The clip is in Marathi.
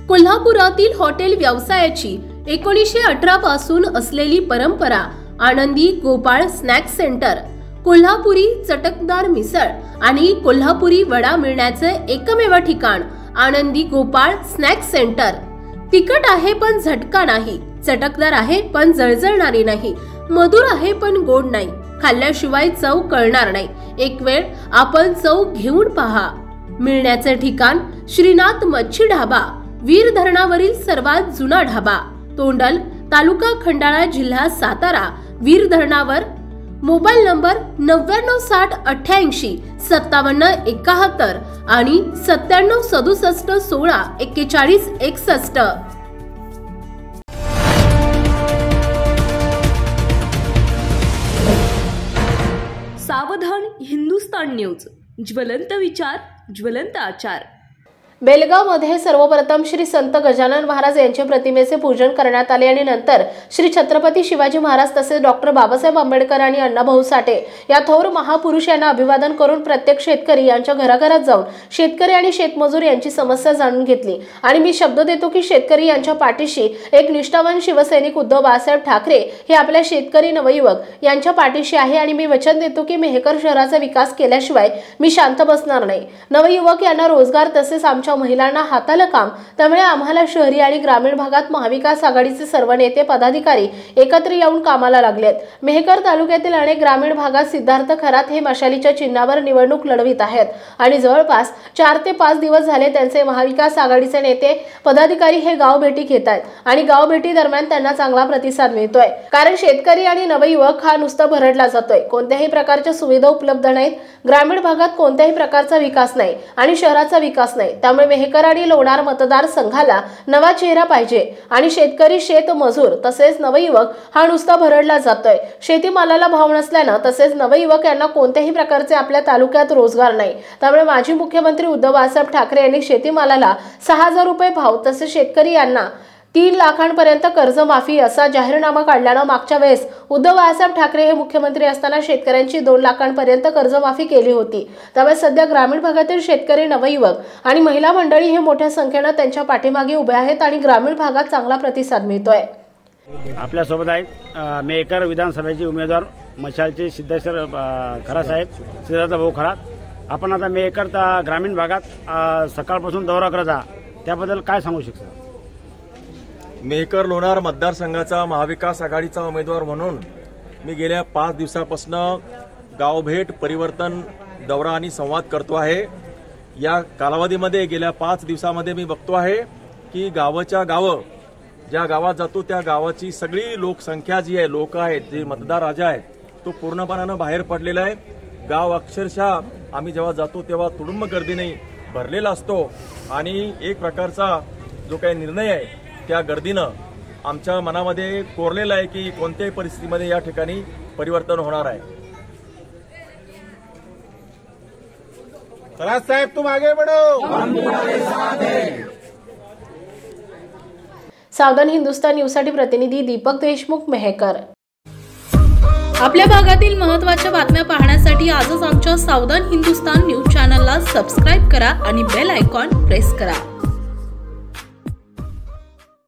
कोल्हापुरातील हॉटेल व्यवसायाची 1918 पासून असलेली परंपरा आनंदी गोपाळ स्नॅक्स सेंटर, कोल्हापुरी चटकदार मिसळ आणि कोल्हापुरी वडा मिळण्याचे एकमेव ठिकाण आनंदी गोपाळ स्नॅक्स सेंटर। तिखट आहे पण झटका नाही, चटकदार आहे पण जळजळणारी नाही, मधुर आहे पण गोड नाही, खाल्ल्याशिवाय चव कळणार नाही। एक वेळ आपण चव घेऊन पहा। मिळण्याचे ठिकाण श्रीनाथ मच्छी ढाबा, वीर धरणावरील सर्वात जुना ढाबा, तोंडल, तालुका खंडाळा, जिल्हा सातारा। वीर धरणावर। मोबाईल नंबर 9968855771 आणि 9767164161। सावधान हिंदुस्तान न्यूज, ज्वलंत विचार, ज्वलंत आचार। बेलगावमध्ये सर्वप्रथम श्री संत गजानन महाराज यांच्या प्रतिमेचे पूजन करण्यात आले आणि नंतर श्री छत्रपती शिवाजी महाराज तसेच डॉक्टर बाबासाहेब आंबेडकर आणि अण्णाभाऊ साठे या थोर महापुरुष यांना अभिवादन करून प्रत्येक शेतकरी यांच्या घराघरात जाऊन शेतकरी आणि शेतमजूर यांची समस्या जाणून घेतली। आणि मी शब्द देतो की शेतकरी यांच्या पाठीशी एक निष्ठावान शिवसैनिक उद्धव बाळासाहेब ठाकरे हे आपल्या शेतकरी नवयुवक यांच्या पाठीशी आहे आणि मी वचन देतो की मेहकर शहराचा विकास केल्याशिवाय मी शांत बसणार नाही। नवयुवक यांना रोजगार तसेच महिलांना हाताला काम, त्यामुळे आम्हाला शहरी आणि ग्रामीण भागात महाविकास आघाडीचे सर्व नेते पदाधिकारी एकत्र येऊन कामाला लागलेत। मेहकर तालुक्यातील अनेक ग्रामीण भागात सिद्धार्थ खरात हे मशालीच्या चिन्हावर निवडणूक लढवित आहेत आणि जवळपास 4 ते 5 दिवस झाले त्यांचे महाविकास आघाडीचे नेते पदाधिकारी हे गाव भेटी घेत आहेत आणि गाव भेटी दरम्यान त्यांना चांगला प्रतिसाद मिळतोय, कारण शेतकरी आणि नवयुवक हा नुसता भरडला जातोय। कोणत्याही प्रकारच्या सुविधा उपलब्ध नाहीत, ग्रामीण भागात कोणत्याही प्रकारचा विकास नाही आणि शहराचा विकास नाही। त्यामुळे मेहकर आणि लोणार मतदार संघाला नवा चेहरा पाहिजे आणि शेतकरी, शेतमजूर तसेच नवयुवक हा नुसता भरडला जातोय। शेतीमालाला भाव नसल्याने तसेच नवयुवक यांना कोणत्याही प्रकारचे आपल्या तालुक्यात रोजगार नाही। त्यामुळे माजी मुख्यमंत्री उद्धव बाळासाहेब ठाकरे यांनी शेतीमालाला 6000 रुपये भाव तसेच शेतकरी यांना 3 लाखांपर्यंत कर्जमाफी असा जाहीरनामा काढल्याने मागच्या वेळेस उद्धव बाळासाहेब ठाकरे हे मुख्यमंत्री असताना शेतकऱ्यांची 2 लाखांपर्यंत कर्जमाफी केली होती। त्यामुळे सध्या ग्रामीण भागातील शेतकरी, नवयुवक आणि महिला मंडळी हे मोठ्या संख्येने त्यांच्या पाठीमागे उभे आहेत आणि ग्रामीण भागात चांगला प्रतिसाद मिळतोय। आपल्या सोबत आहेत मेहकर विधानसभेचे उमेदवार मशालचे सिद्धेश्वर खरा साहेब, सिद्धार्थ भाऊ खरात। आपण आता मेहकर ग्रामीण भागात सकाळपासून दौरा करत आहात, त्याबद्दल काय सांगू शकता? मेहकर लोणार मतदारसंघाचा महाविकास आघाडीचा उमेदवार म्हणून मी गेल्या 5 दिवसापासून गावभेट, परिवर्तन, दौरा आणि संवाद करतो आहे। या कालावधीमध्ये गेल्या 5 दिवसामध्ये मी बघतो आहे की गावाच्या गावं, ज्या गावात जातो त्या गावाची सगळी लोकसंख्या जी आहे, लोक आहेत, जे मतदार राजा आहेत, तो पूर्णपणाने बाहेर पडलेला आहे। गाव अक्षरशः आम्ही जेव्हा जातो तेव्हा तुडुंब गर्दीने भरलेला असतो आणि एक प्रकारचा जो काही निर्णय आहे त्या गर्दीनं आमच्या मनामध्ये कोरलेलं आहे की कोणत्याही परिस्थितीमध्ये या ठिकाणी परिवर्तन होणार आहे। खरात साहेब, तुम आगे बढ़ो, हम तुम्हारे साथ हैं। सावधान हिंदुस्तान न्यूजसाठी प्रतिनिधी दीपक देशमुख, मेहकर। आपल्या भागातील महत्त्वाच्या बातम्या पाहण्यासाठी आजच आमच्या सावधान हिंदुस्तान न्यूज चॅनलला सबस्क्राइब करा आणि बेल आयकॉन प्रेस करा।